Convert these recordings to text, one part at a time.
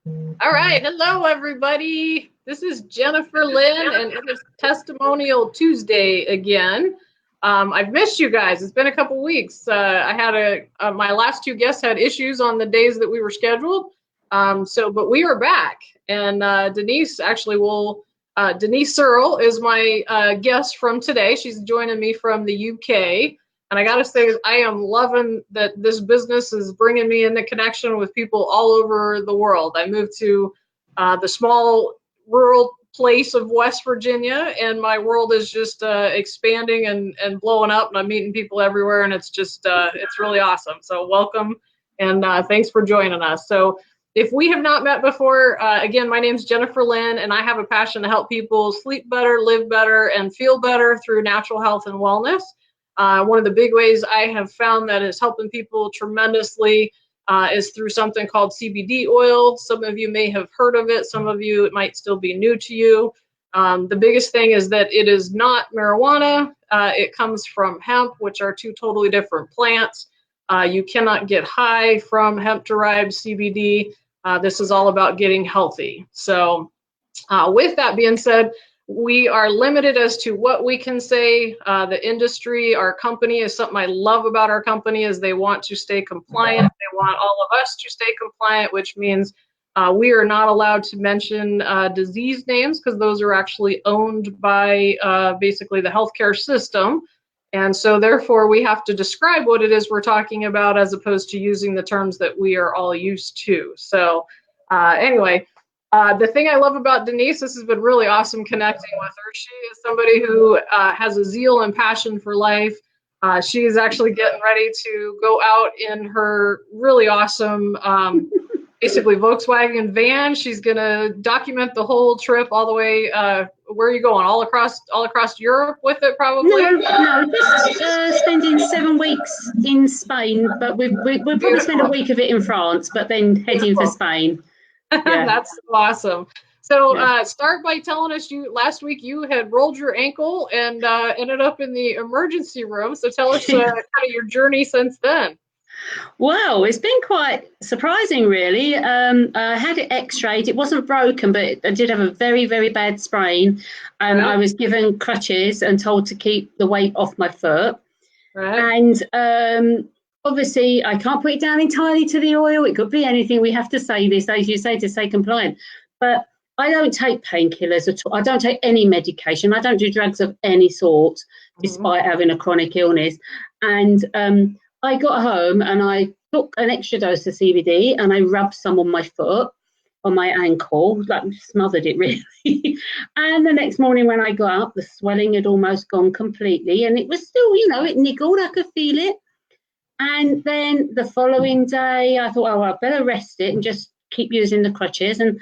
All right. Hello, everybody. This is Jennifer Lynn, and it is Testimonial Tuesday again. I've missed you guys. It's been a couple weeks. I had my last two guests had issues on the days that we were scheduled. But we are back, and Denise Denise Searle is my guest from today. She's joining me from the UK. And I got to say, I am loving that this business is bringing me into connection with people all over the world. I moved to the small rural place of West Virginia, and my world is just expanding and blowing up, and I'm meeting people everywhere, and it's just, it's really awesome. So welcome, and thanks for joining us. So if we have not met before, again, my name is Jennifer Lynn, and I have a passion to help people sleep better, live better, and feel better through natural health and wellness. One of the big ways I have found that is helping people tremendously is through something called CBD oil. Some of you may have heard of it. Some of you, it might still be new to you. The biggest thing is that it is not marijuana. It comes from hemp, which are two totally different plants. You cannot get high from hemp-derived CBD. This is all about getting healthy. So with that being said, we are limited as to what we can say. The industry, our company, is something I love about our company is they want to stay compliant. They want all of us to stay compliant, which means we are not allowed to mention disease names because those are actually owned by basically the healthcare system. And so therefore we have to describe what it is we're talking about as opposed to using the terms that we are all used to. So anyway, the thing I love about Denise, this has been really awesome connecting with her. She is somebody who has a zeal and passion for life. She is actually getting ready to go out in her really awesome, basically Volkswagen van. She's going to document the whole trip all the way. Where are you going? All across Europe with it, probably? No, just spending 7 weeks in Spain, but we'll probably spend a week of it in France, but then heading for Spain. Yeah. That's awesome. So start by telling us, last week you had rolled your ankle and ended up in the emergency room. So tell us kind of your journey since then. Well, it's been quite surprising, really. I had it x-rayed. It wasn't broken, but I did have a very, very bad sprain. And I was given crutches and told to keep the weight off my foot. And obviously, I can't put it down entirely to the oil. It could be anything. We have to say this, as you say, to stay compliant. But I don't take painkillers at all. I don't take any medication. I don't do drugs of any sort, despite having a chronic illness. And I got home and I took an extra dose of CBD and I rubbed some on my foot, on my ankle, like smothered it really. And the next morning when I got up, the swelling had almost gone completely and it was still, it niggled, I could feel it. And then the following day, I thought, oh, I better rest it and just keep using the crutches. And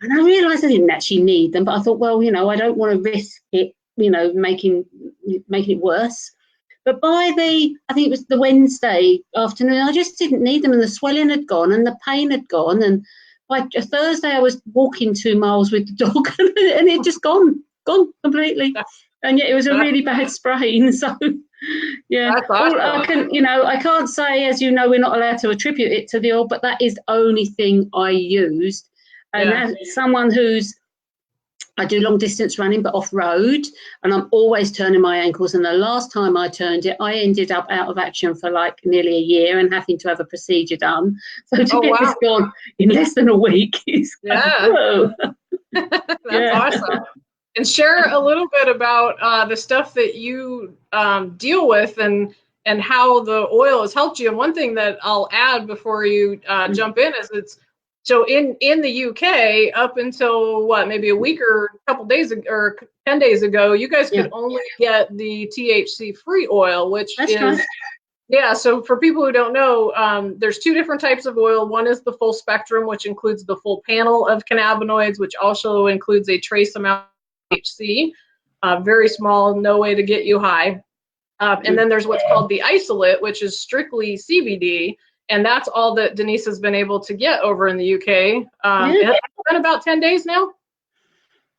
I realised I didn't actually need them, but I thought, well, I don't want to risk it, making it worse. But by I think it was the Wednesday afternoon, I just didn't need them and the swelling had gone and the pain had gone. And by Thursday, I was walking 2 miles with the dog and it just gone completely. And yet it was a really bad sprain. So, yeah, awesome. I can't say, as we're not allowed to attribute it to the oil, but that is the only thing I used. And as someone I do long distance running, but off road, and I'm always turning my ankles. And the last time I turned it, I ended up out of action for like nearly a year and having to have a procedure done. So to get this gone in less than a week is That's awesome. And share a little bit about the stuff that you deal with and how the oil has helped you. And one thing that I'll add before you jump in is so in the UK, up until maybe a week or a couple days ago, or 10 days ago, you guys could only get the THC-free oil, which so for people who don't know, there's two different types of oil. One is the full spectrum, which includes the full panel of cannabinoids, which also includes a trace amount of THC, very small, no way to get you high. And then there's what's called the isolate, which is strictly CBD. And that's all that Denise has been able to get over in the UK. It's been about 10 days now?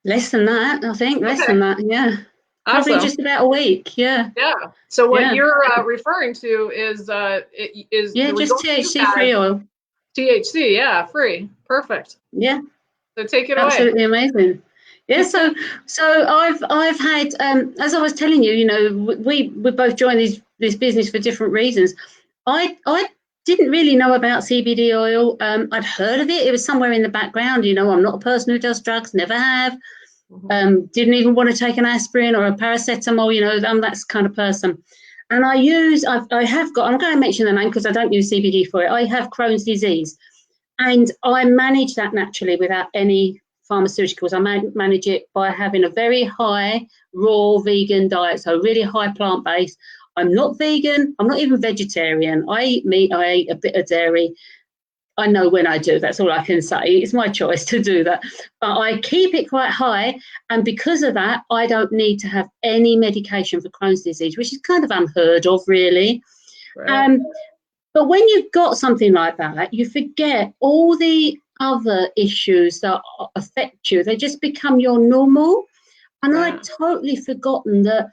Less than that, I think. Less than that, yeah. Awesome. Probably just about a week, yeah. Yeah. So what you're referring to is just THC-free oil. THC, yeah, free. Perfect. Yeah. So take it away. Absolutely amazing. Yeah, so I've had as I was telling you, you know, we both joined this business for different reasons. I didn't really know about CBD oil. I'd heard of it. It was somewhere in the background. You know, I'm not a person who does drugs, never have. Didn't even want to take an aspirin or a paracetamol. You know, I'm that kind of person. And I have got, I'm going to mention the name because I don't use CBD for it. I have Crohn's disease. And I manage that naturally without any pharmaceuticals. I manage it by having a very high raw vegan diet, so really high plant-based. I'm not vegan. I'm not even vegetarian. I eat meat. I eat a bit of dairy. I know when I do. That's all I can say. It's my choice to do that. But I keep it quite high. And because of that, I don't need to have any medication for Crohn's disease, which is kind of unheard of, really. Right. But when you've got something like that, you forget all the other issues that affect you. They just become your normal. And right. I'd totally forgotten that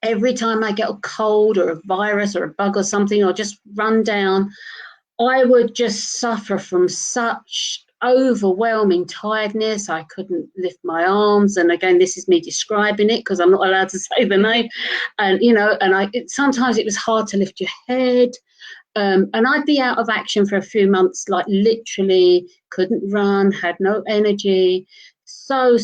every time I get a cold or a virus or a bug or something, or just run down, I would just suffer from such overwhelming tiredness. I couldn't lift my arms. And again, this is me describing it because I'm not allowed to say the name. And, you know, and sometimes it was hard to lift your head. And I'd be out of action for a few months, like literally couldn't run, had no energy, so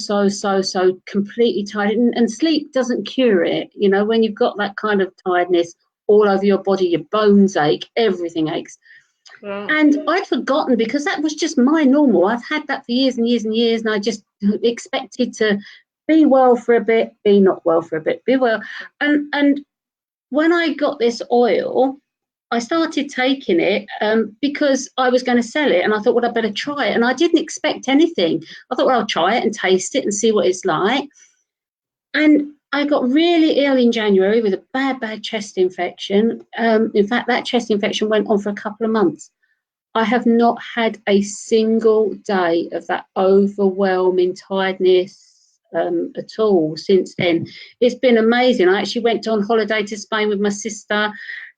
completely tired. And sleep doesn't cure it. You know, when you've got that kind of tiredness all over your body, your bones ache, everything aches. Yeah. And I'd forgotten because that was just my normal. I've had that for years and years and years, and I just expected to be well for a bit, be not well for a bit, be well. And when I got this oil, I started taking it because I was going to sell it, and I thought, well, I better try it. And I didn't expect anything. I thought, well, I'll try it and taste it and see what it's like. And I got really ill in January with a bad chest infection. In fact, that chest infection went on for a couple of months. I have not had a single day of that overwhelming tiredness at all since then. It's been amazing. I actually went on holiday to Spain with my sister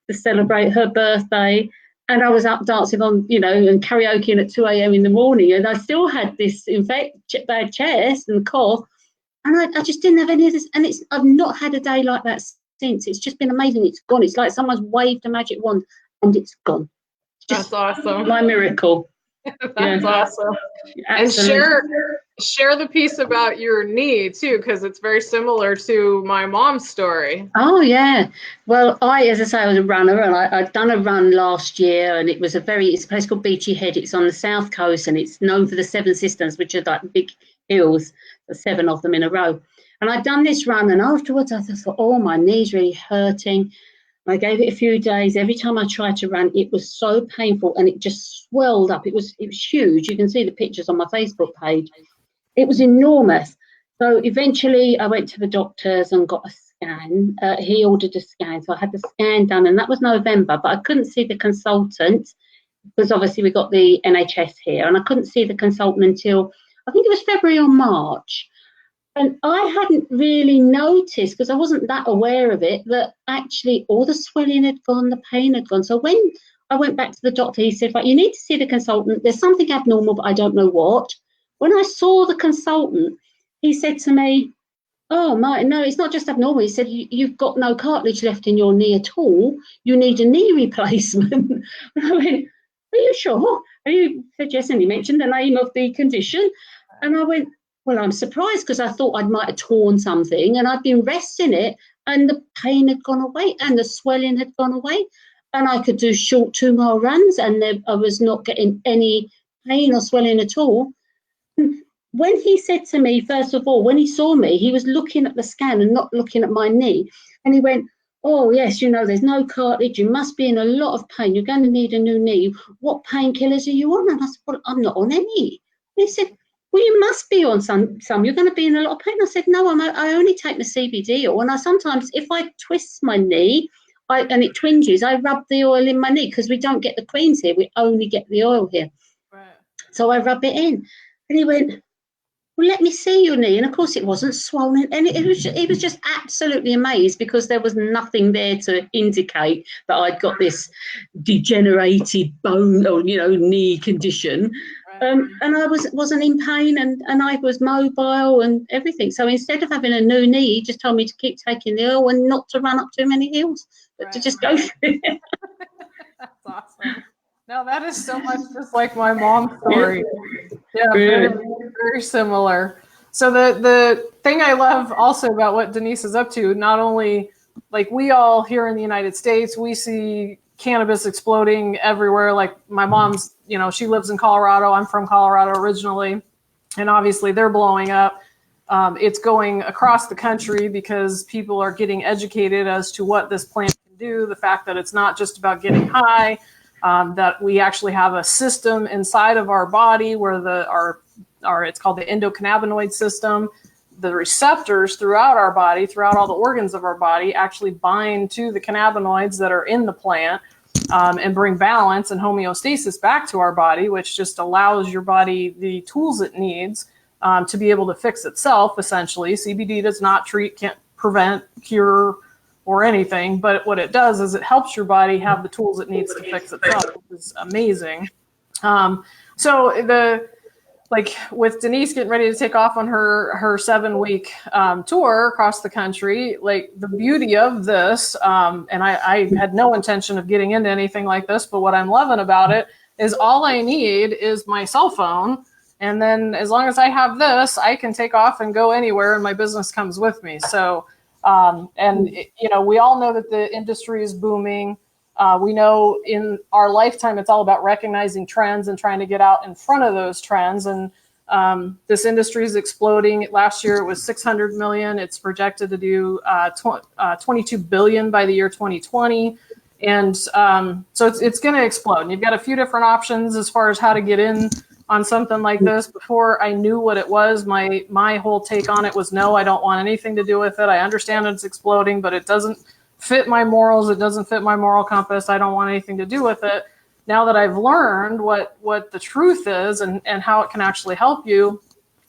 to celebrate her birthday, and I was up dancing on, you know, and karaokeing at 2 a.m. in the morning, and I still had this bad chest and cough, and I just didn't have any of this. And I've not had a day like that since. It's just been amazing. It's gone. It's like someone's waved a magic wand and it's gone. That's awesome. My miracle. That's awesome. Absolutely. And share the piece about your knee too, because it's very similar to my mom's story. Oh yeah. Well, as I say, I was a runner, and I'd done a run last year, and it's a place called Beachy Head. It's on the south coast, and it's known for the Seven Sisters, which are like big hills, 7 of them in a row. And I'd done this run, and afterwards I thought, oh, my knee's really hurting. I gave it a few days. Every time I tried to run, it was so painful, and it just swelled up. It was huge. You can see the pictures on my Facebook page. It was enormous. So eventually I went to the doctors and got a scan. He ordered a scan. So I had the scan done, and that was November, but I couldn't see the consultant because obviously we got the NHS here, and I couldn't see the consultant until I think it was February or March. And I hadn't really noticed, because I wasn't that aware of it, that actually all the swelling had gone, the pain had gone. So when I went back to the doctor, he said, right, you need to see the consultant. There's something abnormal, but I don't know what. When I saw the consultant, he said to me, oh, no, it's not just abnormal. He said, you've got no cartilage left in your knee at all. You need a knee replacement. And I went, are you sure? And he said, yes, and he mentioned the name of the condition. And I went, well, I'm surprised, because I thought I might have torn something, and I'd been resting it, and the pain had gone away and the swelling had gone away, and I could do short 2-mile runs, and I was not getting any pain or swelling at all. When he said to me, first of all, when he saw me, he was looking at the scan and not looking at my knee, and he went, oh, yes, you know, there's no cartilage. You must be in a lot of pain. You're going to need a new knee. What painkillers are you on? And I said, well, I'm not on any. And he said, well, you must be on some. You're going to be in a lot of pain. I said, no, I only take the CBD oil. And I sometimes, if I twist my knee and it twinges, I rub the oil in my knee, because we don't get the creams here. We only get the oil here. Right. So I rub it in. And he went, well, let me see your knee. And of course it wasn't swollen. And he was just absolutely amazed, because there was nothing there to indicate that I'd got this degenerated bone or, knee condition. And I wasn't in pain, and I was mobile and everything. So instead of having a new knee, he just told me to keep taking the oil and not to run up too many hills, but to just go through it. That's awesome. No, that is so much just like my mom's story. Yeah, very, very similar. So the thing I love also about what Denise is up to, not only like we all here in the United States, we see cannabis exploding everywhere. Like my mom's, she lives in Colorado. I'm from Colorado originally, and obviously they're blowing up. It's going across the country because people are getting educated as to what this plant can do. The fact that it's not just about getting high, that we actually have a system inside of our body where it's called the endocannabinoid system. The receptors throughout our body, throughout all the organs of our body, actually bind to the cannabinoids that are in the plant, and bring balance and homeostasis back to our body, which just allows your body the tools it needs to be able to fix itself, essentially. CBD does not treat, can't prevent, cure, or anything, but what it does is it helps your body have the tools it needs to fix itself, which is amazing. So with Denise getting ready to take off on her 7-week tour across the country, like the beauty of this, and I had no intention of getting into anything like this, but what I'm loving about it is all I need is my cell phone. And then as long as I have this, I can take off and go anywhere, and my business comes with me. So, we all know that the industry is booming. We know in our lifetime, it's all about recognizing trends and trying to get out in front of those trends. And this industry is exploding. Last year, it was 600 million. It's projected to do 22 billion by the year 2020. And so it's going to explode. And you've got a few different options as far as how to get in on something like this. Before I knew what it was, my whole take on it was, no, I don't want anything to do with it. I understand it's exploding, but it doesn't fit my morals. It doesn't fit my moral compass. I don't want anything to do with it. Now that I've learned what the truth is and how it can actually help you,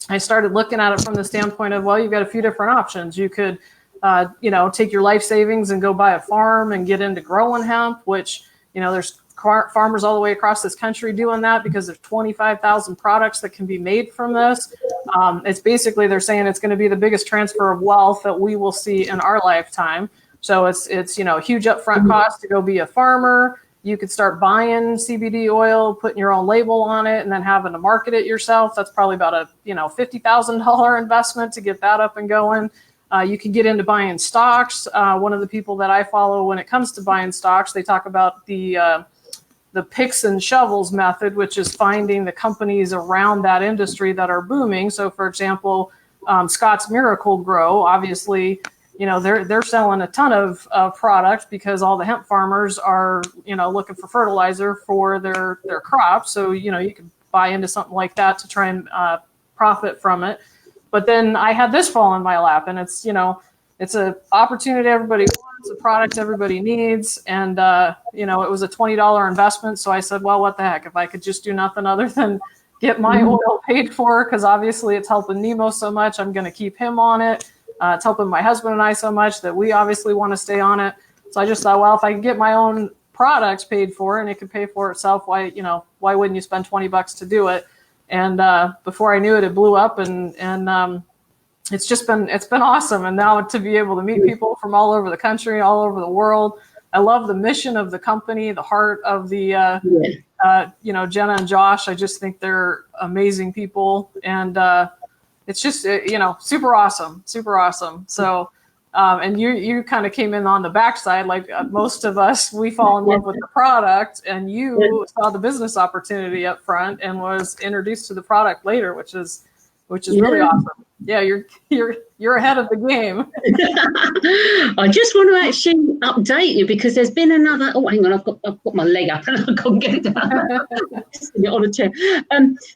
I started looking at it from the standpoint of, well, you've got a few different options. You could, take your life savings and go buy a farm and get into growing hemp, which, there's farmers all the way across this country doing that because there's 25,000 products that can be made from this. It's basically, they're saying it's going to be the biggest transfer of wealth that we will see in our lifetime. So it's a huge upfront cost to go be a farmer. You could start buying CBD oil, putting your own label on it, and then having to market it yourself. That's probably about a $50,000 investment to get that up and going. You can get into buying stocks. One of the people that I follow when it comes to buying stocks, they talk about the picks and shovels method, which is finding the companies around that industry that are booming. So, for example, Scott's Miracle-Gro, obviously, they're selling a ton of products because all the hemp farmers are, looking for fertilizer for their crops. So, you can buy into something like that to try and profit from it. But then I had this fall in my lap, and it's an opportunity everybody wants, a product everybody needs. And, it was a $20 investment. So I said, well, what the heck, if I could just do nothing other than get my oil paid for, because obviously it's helping Nemo so much, I'm going to keep him on it. It's helping my husband and I so much that we obviously want to stay on it. So I just thought, well, if I could get my own products paid for and it could pay for itself, why wouldn't you spend $20 to do it? And before I knew it, it blew up, and it's been awesome. And now to be able to meet people from all over the country, all over the world. I love the mission of the company, the heart of the Jenna and Josh. I just think they're amazing people, and it's just super awesome. So and you kind of came in on the backside, like most of us. We fall in love with the product, and you saw the business opportunity up front and was introduced to the product later, which is really awesome. Yeah, you're ahead of the game. I just want to actually update you because there's been another. Oh, hang on, I've got my leg up and I can't get it down. Get on a chair.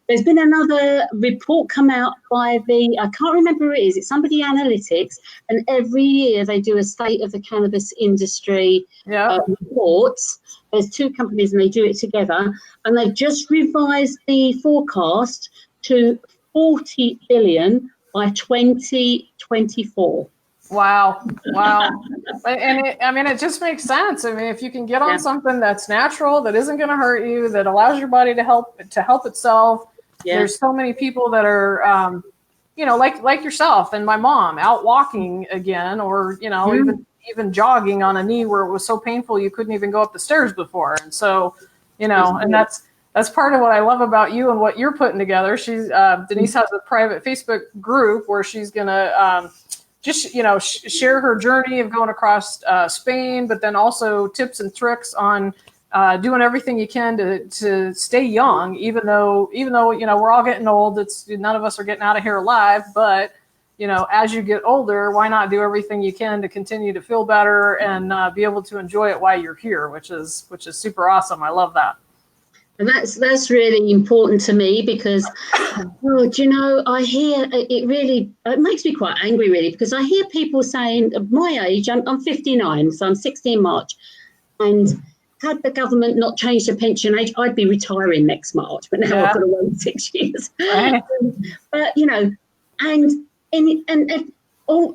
There's been another report come out by I can't remember who it is. It's somebody analytics, and every year they do a state of the cannabis industry report. There's two companies and they do it together, and they've just revised the forecast to 40 billion by 2024. Wow. And it just makes sense. I mean, if you can get on something that's natural, that isn't going to hurt you, that allows your body to help itself. There's so many people that are, like yourself and my mom, out walking again, or, even jogging on a knee where it was so painful you couldn't even go up the stairs before. And so, and that's part of what I love about you and what you're putting together. Denise has a private Facebook group where she's going to just, share her journey of going across Spain, but then also tips and tricks on doing everything you can to stay young, even though, we're all getting old. None of us are getting out of here alive, but, as you get older, why not do everything you can to continue to feel better and be able to enjoy it while you're here, which is super awesome. I love that. And that's really important to me because, I hear it makes me quite angry really, because I hear people saying at my age, I'm 59, so I'm 60 in March, and had the government not changed the pension age, I'd be retiring next March, but now I've got to wait 6 years. Right. But, and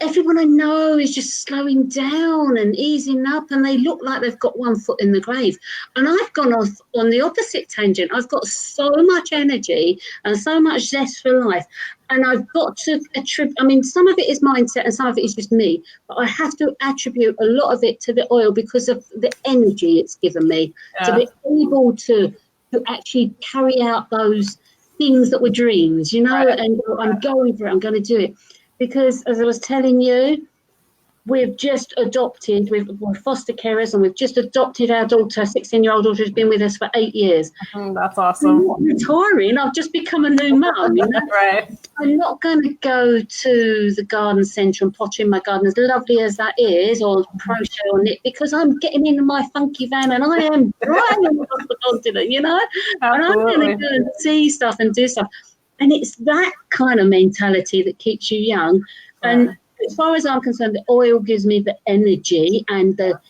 everyone I know is just slowing down and easing up, and they look like they've got one foot in the grave. And I've gone off on the opposite tangent. I've got so much energy and so much zest for life, and I've got to attribute, some of it is mindset and some of it is just me, but I have to attribute a lot of it to the oil because of the energy it's given me to be able to actually carry out those things that were dreams, and I'm going for it, I'm going to do it. Because as I was telling you, we're foster carers, and we've just adopted our daughter, 16-year-old daughter who's been with us for 8 years. That's awesome. I'm not retiring, I've just become a new mum. Right. I'm not going to go to the garden centre and potter in my garden, as lovely as that is, or crochet or knit, because I'm getting in my funky van and I am driving across the continent, And I'm going to go and see stuff and do stuff. And it's that kind of mentality that keeps you young. And as far as I'm concerned, the oil gives me the energy and the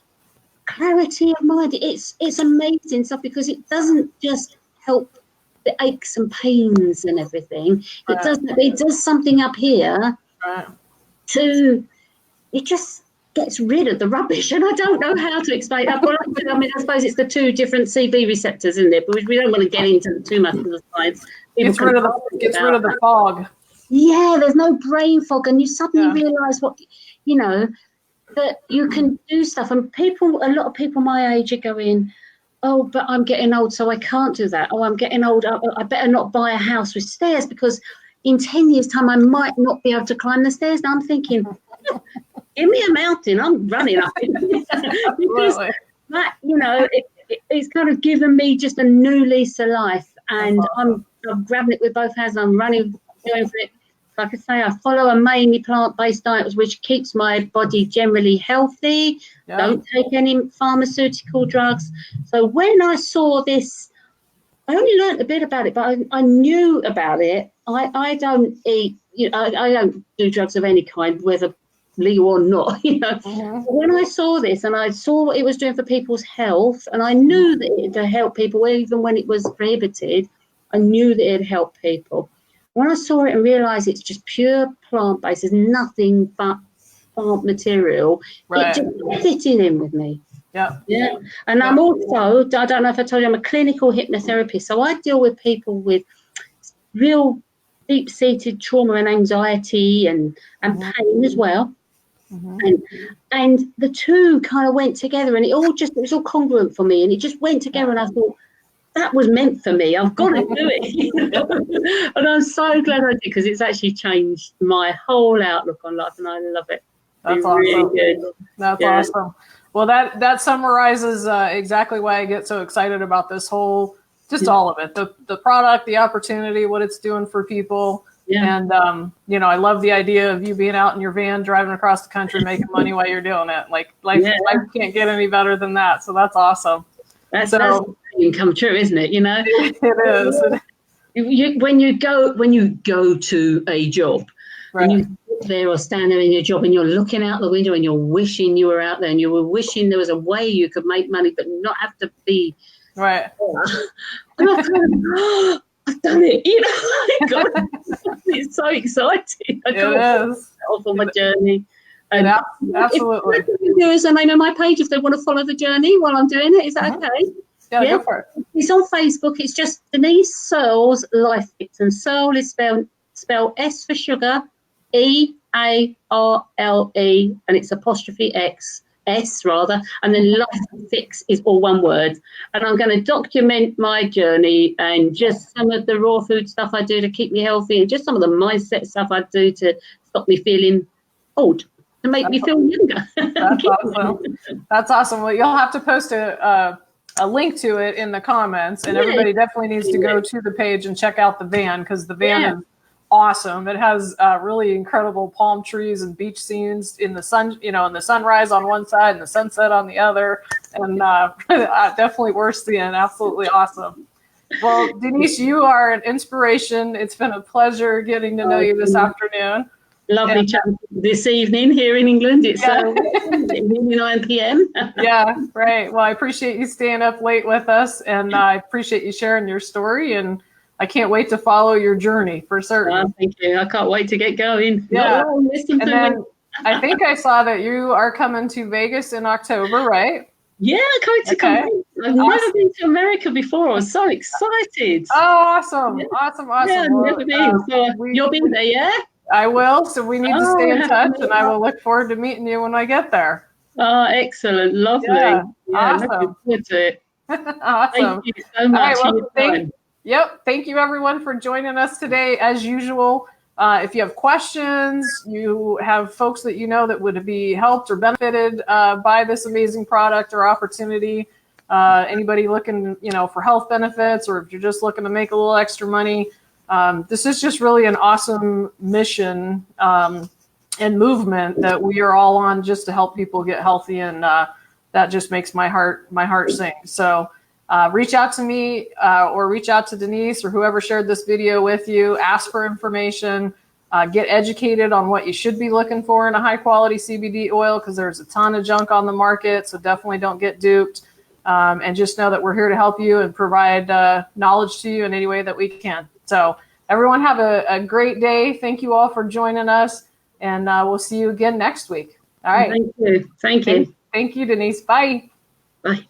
clarity of mind. It's amazing stuff because it doesn't just help the aches and pains and everything. It does something up here it just gets rid of the rubbish. And I don't know how to explain that. I suppose it's the two different CB receptors, isn't it? But we don't want to get into too much of the science. Gets rid of the fog. Yeah, there's no brain fog, and you suddenly realise that you can do stuff. And a lot of people my age are going, oh, but I'm getting old, so I can't do that. Oh, I'm getting old, I better not buy a house with stairs because in 10 years' time I might not be able to climb the stairs. And I'm thinking, give me a mountain, I'm running up it. Because that, it's kind of given me just a new lease of life, and I'm grabbing it with both hands. I'm going for it. Like I say, I follow a mainly plant-based diet, which keeps my body generally healthy. Don't take any pharmaceutical drugs. So when I saw this, I only learned a bit about it, but I knew about it. I don't eat, I don't do drugs of any kind, whether legal or not. When I saw this and I saw what it was doing for people's health, and I knew that it would help people, even when it was prohibited, I knew that it helped people. When I saw it and realised it's just pure plant-based, there's nothing but plant material, it just fitted in with me. Yeah. And I'm also, I don't know if I told you, I'm a clinical hypnotherapist. So I deal with people with real deep-seated trauma and anxiety and pain as well. And the two kind of went together, and it was all congruent for me, and it just went together, and I thought, that was meant for me. I've got to do it. And I'm so glad I did, because it's actually changed my whole outlook on life, and I love it. That's awesome. Really good. That's awesome. Well, that summarizes exactly why I get so excited about this whole, just all of it, the product, the opportunity, what it's doing for people. And, I love the idea of you being out in your van, driving across the country, making money while you're doing it. Like life can't get any better than that. So that's awesome. That's come true, isn't it? It is. When you go to a job, and you sit there or stand there in your job, and you're looking out the window, and you're wishing you were out there, and you were wishing there was a way you could make money, but not have to be right. And I kind of, I've done it. You know, God, it's so exciting. I can't off on my journey. And absolutely. There is a name of my page if they want to follow the journey while I'm doing it. Is that okay? Yeah, go for it. It's on Facebook. It's just Denise Searle's Life Fix, and Searle is spelled S for sugar, EARLE, and it's apostrophe S rather, and then Life Fix is all one word. And I'm going to document my journey and just some of the raw food stuff I do to keep me healthy, and just some of the mindset stuff I do to stop me feeling old, to make me feel younger. That's awesome. That's awesome. Well, you'll have to post a link to it in the comments, and everybody definitely needs to go to the page and check out the van, because the van is awesome. It has really incredible palm trees and beach scenes in the sun, you know, in the sunrise on one side and the sunset on the other, and definitely worth seeing. Absolutely awesome. Well, Denise, you are an inspiration. It's been a pleasure getting to know you this afternoon. Lovely chat this evening here in England. It's 9 p.m. Yeah, right. Well, I appreciate you staying up late with us, and I appreciate you sharing your story, and I can't wait to follow your journey for certain. Thank you. I can't wait to get going. Yeah. And then I think I saw that you are coming to Vegas in October, right? Yeah, coming to come. I've never been to America before. I'm so excited. Oh, awesome. Awesome. Yeah, I've never been. So you'll be there, yeah? I will. So we need to stay in touch, and I will look forward to meeting you when I get there. Oh, excellent. Lovely. Yeah, awesome. Looking forward to it. Awesome. Thank you so much. Thank you everyone for joining us today. As usual, if you have questions, you have folks that you know that would be helped or benefited by this amazing product or opportunity, anybody looking, you know, for health benefits, or if you're just looking to make a little extra money, this is just really an awesome mission and movement that we are all on, just to help people get healthy, and that just makes my heart sing. So reach out to me or reach out to Denise or whoever shared this video with you. Ask for information, get educated on what you should be looking for in a high quality CBD oil, because there's a ton of junk on the market. So definitely don't get duped, and just know that we're here to help you and provide knowledge to you in any way that we can. So everyone have a great day. Thank you all for joining us, and we'll see you again next week. All right. Thank you. Thank you. Thank you, Denise. Bye. Bye.